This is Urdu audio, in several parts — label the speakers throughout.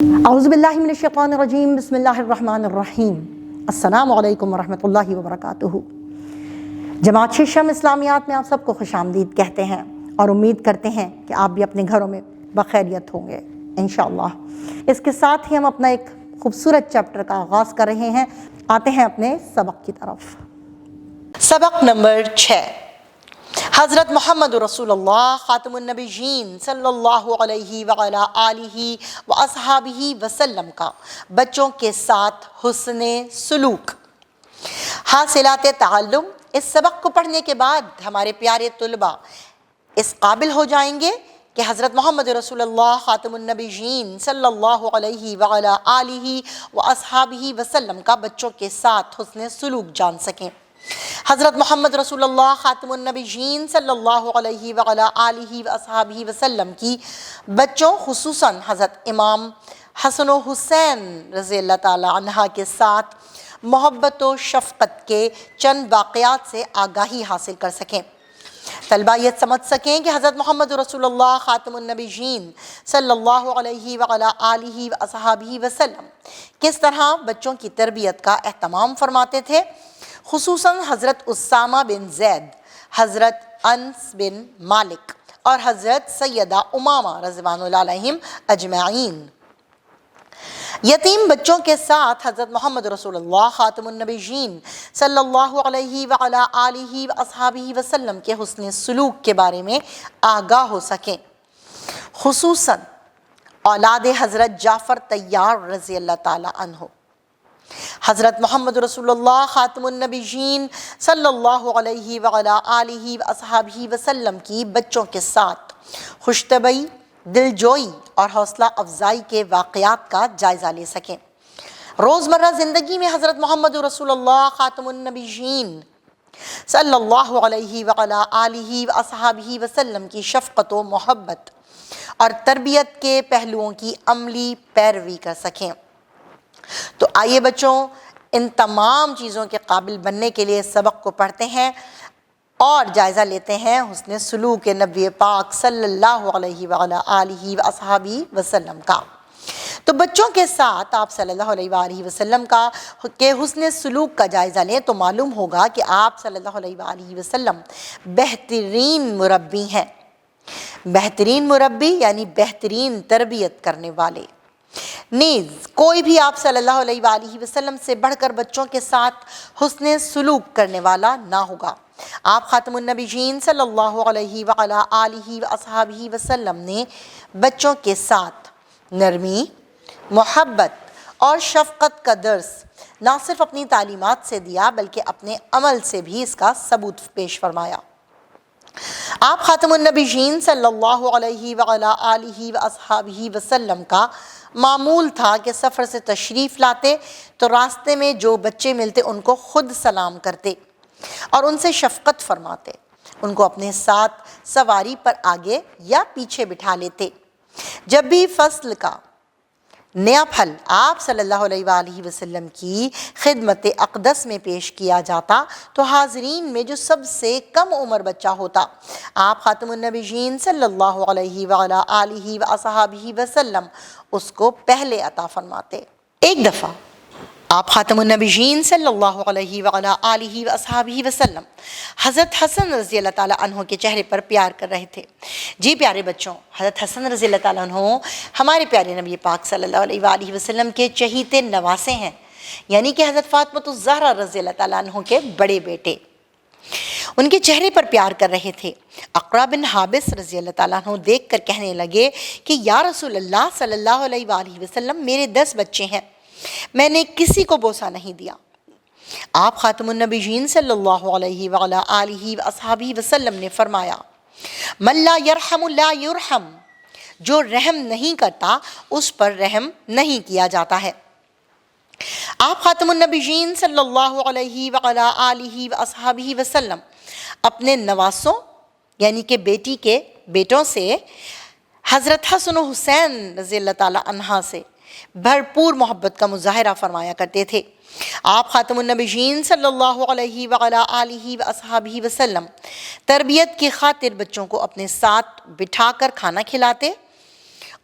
Speaker 1: اعوذ باللہ من الشیطان الرجیم، بسم اللہ الرحمن الرحیم۔ السلام علیکم ورحمۃ اللہ وبرکاتہ۔ جماعت ششم اسلامیات میں آپ سب کو خوش آمدید کہتے ہیں اور امید کرتے ہیں کہ آپ بھی اپنے گھروں میں بخیریت ہوں گے انشاءاللہ۔ اس کے ساتھ ہی ہم اپنا ایک خوبصورت چیپٹر کا آغاز کر رہے ہیں۔ آتے ہیں اپنے سبق کی طرف۔ سبق نمبر 6، حضرت محمد رسول اللہ خاتم النبیین صلی اللہ علیہ وعلا آلہ واصحابہ وسلم کا بچوں کے ساتھ حسن سلوک۔ حاصلات تعلم۔ اس سبق کو پڑھنے کے بعد ہمارے پیارے طلباء اس قابل ہو جائیں گے کہ حضرت محمد رسول اللہ خاتم النبیین صلی اللہ علیہ وعلا آلہ واصحابہ وسلم کا بچوں کے ساتھ حسن سلوک جان سکیں۔ حضرت محمد رسول اللہ خاتم النبیین صلی اللہ علیہ وعلا آلہ واصحابہ وسلم کی بچوں خصوصاً حضرت امام حسن و حسین رضی اللہ تعالی عنہ کے ساتھ محبت و شفقت کے چند واقعات سے آگاہی حاصل کر سکیں۔ طلبہ یہ سمجھ سکیں کہ حضرت محمد رسول اللہ خاتم النبیین صلی اللہ علیہ وعلا آلہ واصحابہ وسلم کس طرح بچوں کی تربیت کا اہتمام فرماتے تھے، خصوصاً حضرت اسامہ بن زید، حضرت انس بن مالک اور حضرت سیدہ امامہ رضوان اللہ علیہم اجمعین۔ یتیم بچوں کے ساتھ حضرت محمد رسول اللہ خاتم النبیین صلی اللہ علیہ وعلا آلہ واصحابہ وسلم کے حسن سلوک کے بارے میں آگاہ ہو سکیں، خصوصاً اولاد حضرت جعفر طیار رضی اللہ تعالی عنہ۔ حضرت محمد رسول اللہ خاتم النبیین صلی اللہ علیہ وعلا آلہ واصحابہ وسلم کی بچوں کے ساتھ خوش طبعی، دلجوئی اور حوصلہ افزائی کے واقعات کا جائزہ لے سکیں۔ روزمرہ زندگی میں حضرت محمد رسول اللہ خاتم النبیین صلی اللہ علیہ وعلا آلہ واصحابہ وسلم کی شفقت و محبت اور تربیت کے پہلوؤں کی عملی پیروی کر سکیں۔ تو آئیے بچوں، ان تمام چیزوں کے قابل بننے کے لیے سبق کو پڑھتے ہیں اور جائزہ لیتے ہیں حسن سلوک نبی پاک صلی اللہ علیہ وعلا آلہ واصحابہ وسلم کا۔ تو بچوں کے ساتھ آپ صلی اللہ علیہ وآلہ وسلم کے حسن سلوک کا جائزہ لیں تو معلوم ہوگا کہ آپ صلی اللہ علیہ وآلہ وسلم بہترین مربی ہیں۔ بہترین مربی یعنی بہترین تربیت کرنے والے۔ نیز کوئی بھی آپ صلی اللہ علیہ وآلہ وسلم سے بڑھ کر بچوں کے ساتھ حسن سلوک کرنے والا نہ ہوگا۔ آپ خاتم النبیین صلی اللہ علیہ وعلا آلہ واصحابہ وسلم نے بچوں کے ساتھ نرمی، محبت اور شفقت کا درس نہ صرف اپنی تعلیمات سے دیا بلکہ اپنے عمل سے بھی اس کا ثبوت پیش فرمایا۔ آپ خاتم النبیین صلی اللہ علیہ وعلا آلہ واصحابہ وسلم کا معمول تھا کہ سفر سے تشریف لاتے تو راستے میں جو بچے ملتے ان کو خود سلام کرتے اور ان سے شفقت فرماتے، ان کو اپنے ساتھ سواری پر آگے یا پیچھے بٹھا لیتے۔ جب بھی فصل کا نیا پھل آپ صلی اللہ علیہ وآلہ وسلم کی خدمت اقدس میں پیش کیا جاتا تو حاضرین میں جو سب سے کم عمر بچہ ہوتا آپ خاتم النبیین صلی اللہ علیہ وعلا آلہ واصحابہ وسلم اس کو پہلے عطا فرماتے۔ ایک دفعہ آپ خاتم النبیین صلی اللہ علیہ وعلا آلہ واصحابہ وسلم حضرت حسن رضی اللہ تعالیٰ عنہ کے چہرے پر پیار کر رہے تھے۔ جی پیارے بچوں، حضرت حسن رضی اللہ تعالیٰ عنہ ہمارے پیارے نبی پاک صلی اللہ علیہ وآلہ وسلم کے چہیتے نواسے ہیں، یعنی کہ حضرت فاطمہ الزہرا رضی اللہ تعالیٰ عنہ کے بڑے بیٹے۔ ان کے چہرے پر پیار کر رہے تھے۔ اقرا بن حابس رضی اللہ تعالیٰ عنہ دیکھ کر کہنے لگے کہ یا رسول اللہ صلی اللہ علیہ وآلہ وسلم، میرے 10 بچے ہیں، میں نے کسی کو بوسہ نہیں دیا۔ آپ خاتم النبیین صلی اللہ علیہ وعلا آلہ واصحابہ وسلم نے فرمایا، من لا یرحم لا یرحم، جو رحم نہیں کرتا اس پر رحم نہیں کیا جاتا ہے۔ آپ خاتم النبیین صلی اللہ علیہ وعلا آلہ واصحابہ وسلم اپنے نواسوں یعنی کہ بیٹی کے بیٹوں سے حضرت حسن و حسین رضی اللہ تعالی عنہ سے بھرپور محبت کا مظاہرہ فرمایا کرتے تھے۔ آپ خاتم النبیین صلی اللہ علیہ وعلا آلہ واصحابہ وسلم تربیت کی خاطر بچوں کو اپنے ساتھ بٹھا کر کھانا کھلاتے،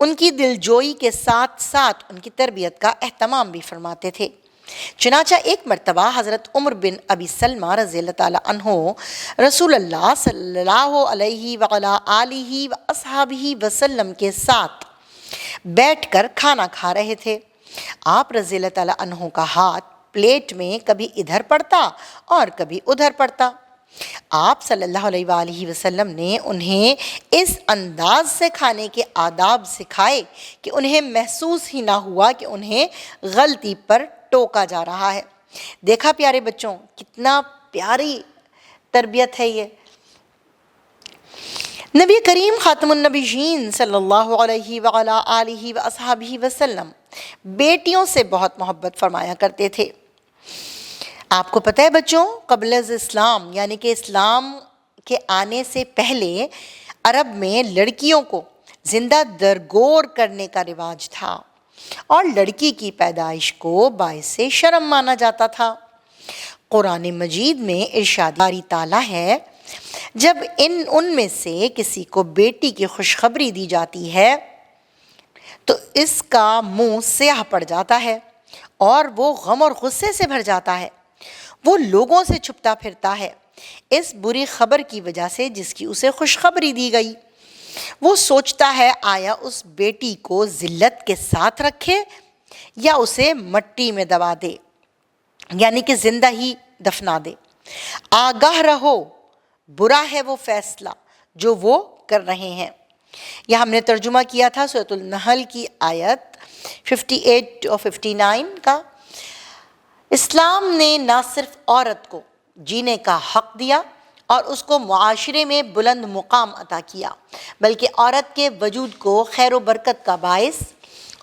Speaker 1: ان کی دلجوئی کے ساتھ ساتھ ان کی تربیت کا اہتمام بھی فرماتے تھے۔ چنانچہ ایک مرتبہ حضرت عمر بن ابی سلمہ رضی اللہ تعالیٰ عنہ رسول اللہ صلی اللہ علیہ وعلیٰ آلہ وصحبہ وسلم کے ساتھ بیٹھ کر کھانا کھا رہے تھے۔ آپ رضی اللہ تعالیٰ عنہ کا ہاتھ پلیٹ میں کبھی ادھر پڑتا اور کبھی ادھر پڑتا۔ آپ صلی اللہ علیہ وآلہ وسلم نے انہیں اس انداز سے کھانے کے آداب سکھائے کہ انہیں محسوس ہی نہ ہوا کہ انہیں غلطی پر ٹوکا جا رہا ہے۔ دیکھا پیارے بچوں، کتنا پیاری تربیت ہے یہ۔ نبی کریم خاتم النبیین صلی اللہ علیہ وعلیٰ آلہ وصحبہ وسلم بیٹیوں سے بہت محبت فرمایا کرتے تھے۔ آپ کو پتہ ہے بچوں، قبل از اسلام یعنی کہ اسلام کے آنے سے پہلے عرب میں لڑکیوں کو زندہ درگور کرنے کا رواج تھا اور لڑکی کی پیدائش کو باعث شرم مانا جاتا تھا۔ قرآن مجید میں ارشاد باری تعالیٰ ہے، جب ان میں سے کسی کو بیٹی کی خوشخبری دی جاتی ہے تو اس کا منہ سیاہ پڑ جاتا ہے اور وہ غم اور غصے سے بھر جاتا ہے۔ وہ لوگوں سے چھپتا پھرتا ہے اس بری خبر کی وجہ سے جس کی اسے خوشخبری دی گئی۔ وہ سوچتا ہے آیا اس بیٹی کو ذلت کے ساتھ رکھے یا اسے مٹی میں دبا دے، یعنی کہ زندہ ہی دفنا دے۔ آگاہ رہو، برا ہے وہ فیصلہ جو وہ کر رہے ہیں۔ یہ ہم نے ترجمہ کیا تھا سورۃ النحل کی آیت 58 اور 59 کا۔ اسلام نے نہ صرف عورت کو جینے کا حق دیا اور اس کو معاشرے میں بلند مقام عطا کیا، بلکہ عورت کے وجود کو خیر و برکت کا باعث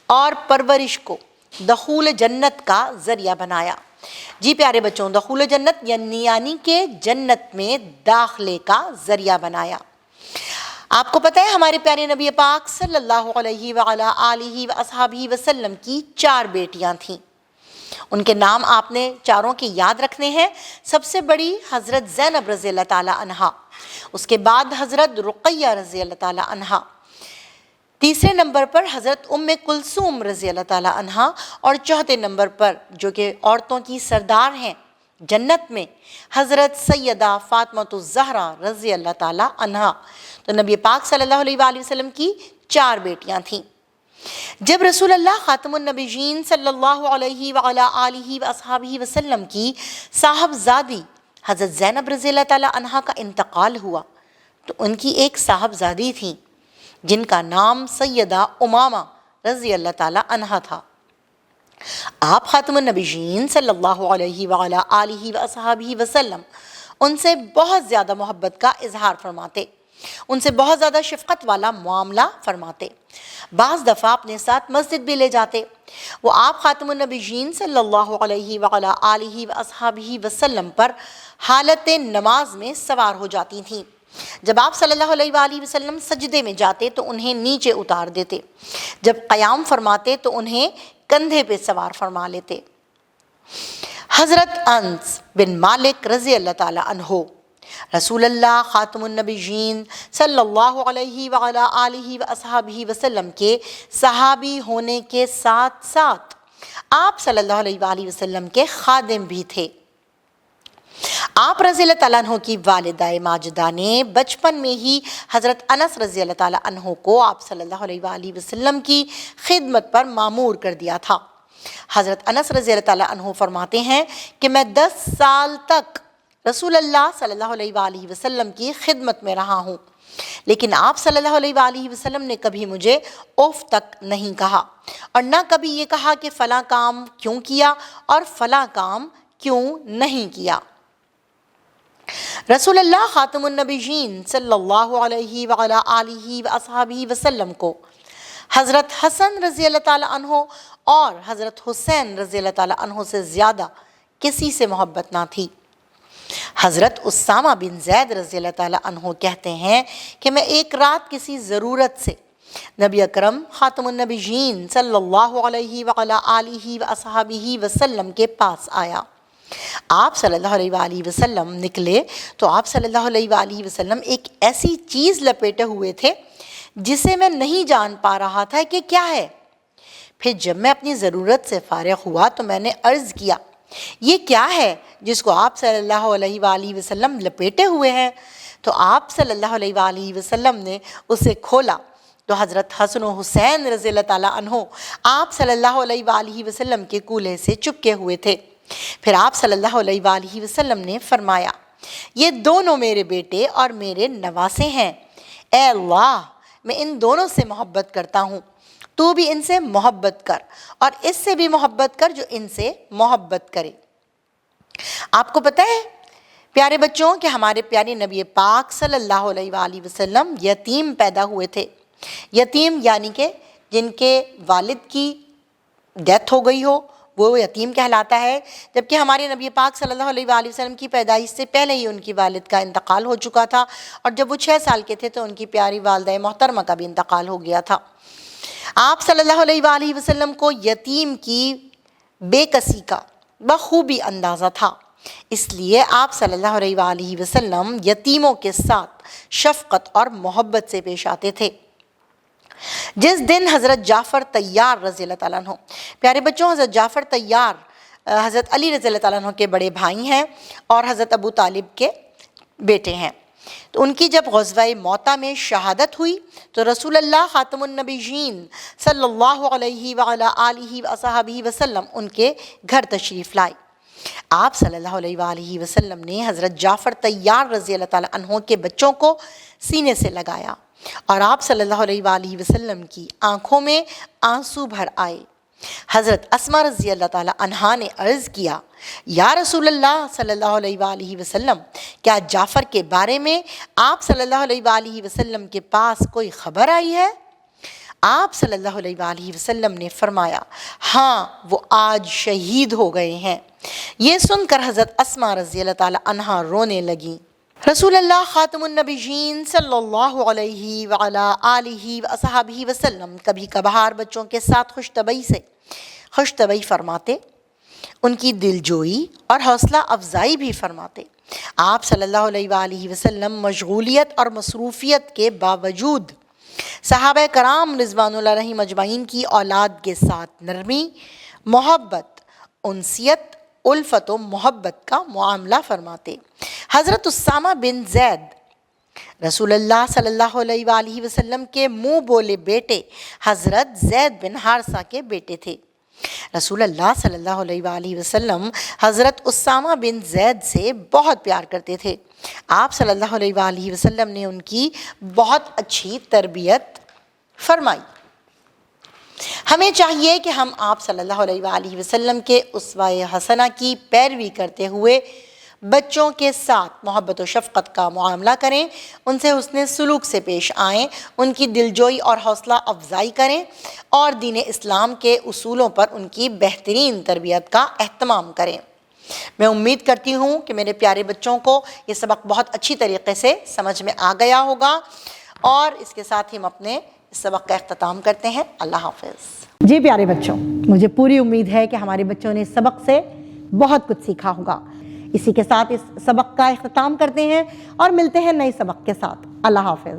Speaker 1: اور پرورش کو دخول جنت کا ذریعہ بنایا۔ جی پیارے بچوں، دخول جنت یعنی کہ جنت میں داخلے کا ذریعہ بنایا۔ آپ کو پتہ ہے ہمارے پیارے نبی پاک صلی اللہ علیہ وعلیٰ آلہ وصحبہ وسلم کی 4 بیٹیاں تھیں۔ ان کے نام آپ نے چاروں کے یاد رکھنے ہیں۔ سب سے بڑی حضرت زینب رضی اللہ تعالیٰ عنہا، اس کے بعد حضرت رقیہ رضی اللہ تعالیٰ عنہا، تیسرے نمبر پر حضرت ام کلثوم رضی اللہ تعالیٰ عنہا، اور چوتھے نمبر پر جو کہ عورتوں کی سردار ہیں جنت میں، حضرت سیدہ فاطمہ الزہرا رضی اللہ تعالیٰ عنہا۔ تو نبی پاک صلی اللہ علیہ وآلہ وسلم کی 4 بیٹیاں تھیں۔ جب رسول اللہ خاتم النبیین صلی اللہ علیہ وعلیٰ آلہ وصحبہ وسلم کی صاحبزادی حضرت زینب رضی اللہ تعالیٰ عنہا کا انتقال ہوا تو ان کی ایک صاحبزادی تھیں جن کا نام سیدہ امامہ رضی اللہ تعالیٰ عنہا تھا۔ آپ خاتم النبیین صلی اللہ علیہ وعلیٰ آلہ وصحبہ وسلم ان سے بہت زیادہ محبت کا اظہار فرماتے، ان سے بہت زیادہ شفقت والا معاملہ فرماتے۔ بعض دفعہ اپنے ساتھ مسجد بھی لے جاتے۔ وہ آپ خاتم النبیین صلی اللہ علیہ وعلیٰ آلہ وصحبہ وسلم پر حالت نماز میں سوار ہو جاتی تھیں۔ جب آپ صلی اللہ علیہ وآلہ وسلم سجدے میں جاتے تو انہیں نیچے اتار دیتے، جب قیام فرماتے تو انہیں کندھے پہ سوار فرما لیتے۔ حضرت انس بن مالک رضی اللہ تعالیٰ عنہ رسول اللہ خاتم النبیین صلی اللہ علیہ وعلیٰ آلہ وصحبہ وسلم کے صحابی ہونے کے ساتھ ساتھ آپ صلی اللہ علیہ وآلہ وسلم کے خادم بھی تھے۔ آپ رضی اللہ تعالیٰ عنہ کی والدہ ماجدہ نے بچپن میں ہی حضرت انس رضی اللہ تعالیٰ عنہ کو آپ صلی اللہ علیہ وآلہ وسلم کی خدمت پر مامور کر دیا تھا۔ حضرت انس رضی اللہ تعالیٰ عنہ فرماتے ہیں کہ میں 10 سال تک رسول اللہ صلی اللہ علیہ وآلہ وسلم کی خدمت میں رہا ہوں، لیکن آپ صلی اللہ علیہ وآلہ وسلم نے کبھی مجھے اوف تک نہیں کہا اور نہ کبھی یہ کہا کہ فلاں کام کیوں کیا اور فلاں کام کیوں نہیں کیا۔ رسول اللہ خاتم النبیین صلی اللہ علیہ وعلیٰ آلہ وصحبہ وسلم کو حضرت حسن رضی اللہ تعالیٰ عنہ اور حضرت حسین رضی اللہ تعالیٰ عنہ سے زیادہ کسی سے محبت نہ تھی۔ حضرت اسامہ بن زید رضی اللہ تعالیٰ عنہ کہتے ہیں کہ میں ایک رات کسی ضرورت سے نبی اکرم خاتم النبیین صلی اللہ علیہ وعلیٰ آلہ وصحبہ وسلم کے پاس آیا۔ آپ صلی اللہ علیہ وآلہ وسلم نکلے تو آپ صلی اللہ علیہ وآلہ وسلم ایک ایسی چیز لپیٹے ہوئے تھے
Speaker 2: جسے میں نہیں جان پا رہا تھا کہ کیا ہے۔ پھر جب میں اپنی ضرورت سے فارغ ہوا تو میں نے عرض کیا، یہ کیا ہے جس کو آپ صلی اللہ علیہ وآلہ وسلم لپیٹے ہوئے ہیں؟ تو آپ صلی اللہ علیہ وآلہ وسلم نے اسے کھولا تو حضرت حسن و حسین رضی اللہ تعالیٰ عنہ آپ صلی اللہ علیہ وآلہ وسلم کے کولہے سے چپکے ہوئے تھے۔ پھر آپ صلی اللہ علیہ وآلہ وسلم نے فرمایا، یہ دونوں میرے بیٹے اور میرے نواسے ہیں، اے اللہ میں ان دونوں سے محبت کرتا ہوں، تو بھی ان سے محبت کر اور اس سے بھی محبت کر جو ان سے محبت کرے۔ آپ کو پتہ ہے پیارے بچوں کہ ہمارے پیارے نبی پاک صلی اللہ علیہ وآلہ وسلم یتیم پیدا ہوئے تھے۔ یتیم یعنی کہ جن کے والد کی ڈیتھ ہو گئی ہو وہ یتیم کہلاتا ہے، جبکہ ہمارے نبی پاک صلی اللہ علیہ وآلہ وسلم کی پیدائش سے پہلے ہی ان کی والد کا انتقال ہو چکا تھا، اور جب وہ 6 سال کے تھے تو ان کی پیاری والدہ محترمہ کا بھی انتقال ہو گیا تھا۔ آپ صلی اللہ علیہ وآلہ وسلم کو یتیم کی بے کسی کا بخوبی اندازہ تھا، اس لیے آپ صلی اللہ علیہ وآلہ وسلم یتیموں کے ساتھ شفقت اور محبت سے پیش آتے تھے۔ جس دن حضرت جعفر طیار رضی اللہ تعالیٰ عنہ، پیارے بچوں حضرت جعفر طیار حضرت علی رضی اللہ تعالیٰ عنہ کے بڑے بھائی ہیں اور حضرت ابو طالب کے بیٹے ہیں، تو ان کی جب غزوہ موطا میں شہادت ہوئی تو رسول اللہ خاتم النبیین صلی اللہ علیہ وعلا آلہ وصحبہ وسلم ان کے گھر تشریف لائے۔ آپ صلی اللہ علیہ وآلہ وسلم نے حضرت جعفر طیار رضی اللہ تعالیٰ عنہ کے بچوں کو سینے سے لگایا اور آپ صلی اللہ علیہ وآلہ وسلم کی آنکھوں میں آنسو بھر آئے۔ حضرت اسما رضی اللہ تعالیٰ عنہا نے عرض کیا، یا رسول اللہ صلی اللہ علیہ وآلہ وسلم، کیا جعفر کے بارے میں آپ صلی اللہ علیہ وآلہ وسلم کے پاس کوئی خبر آئی ہے؟ آپ صلی اللہ علیہ وآلہ وسلم نے فرمایا، ہاں وہ آج شہید ہو گئے ہیں۔ یہ سن کر حضرت اسما رضی اللہ تعالیٰ عنہا رونے لگیں۔ رسول اللہ خاتم النبیین صلی اللہ علیہ وعلا آلہ وصحبہ وسلم کبھی کبھار بچوں کے ساتھ خوش طبعی فرماتے، ان کی دلجوئی اور حوصلہ افزائی بھی فرماتے۔ آپ صلی اللہ علیہ وآلہ وسلم مشغولیت اور مصروفیت کے باوجود صحابہ کرام رضوان اللہ علیہم اجمعین کی اولاد کے ساتھ نرمی، محبت، انسیت، الفت و محبت کا معاملہ فرماتے۔ حضرت اسامہ بن زید رسول اللہ صلی اللہ علیہ وآلہ وسلم کے منہ بولے بیٹے حضرت زید بن حارثہ کے بیٹے تھے۔ رسول اللہ صلی اللہ علیہ وآلہ وسلم حضرت اسامہ بن زید سے بہت پیار کرتے تھے۔ آپ صلی اللہ علیہ وآلہ وسلم نے ان کی بہت اچھی تربیت فرمائی۔ ہمیں چاہیے کہ ہم آپ صلی اللہ علیہ وآلہ وسلم کے اسوہ حسنہ کی پیروی کرتے ہوئے بچوں کے ساتھ محبت و شفقت کا معاملہ کریں، ان سے حسن سلوک سے پیش آئیں، ان کی دلجوئی اور حوصلہ افزائی کریں اور دین اسلام کے اصولوں پر ان کی بہترین تربیت کا اہتمام کریں۔ میں امید کرتی ہوں کہ میرے پیارے بچوں کو یہ سبق بہت اچھی طریقے سے سمجھ میں آ گیا ہوگا، اور اس کے ساتھ ہی ہم اپنے اس سبق کا اختتام کرتے ہیں۔ اللہ حافظ۔
Speaker 1: جی پیارے بچوں، مجھے پوری امید ہے کہ ہمارے بچوں نے اس سبق سے بہت کچھ سیکھا ہوگا۔ اسی کے ساتھ اس سبق کا اختتام کرتے ہیں اور ملتے ہیں نئے سبق کے ساتھ۔ اللہ حافظ۔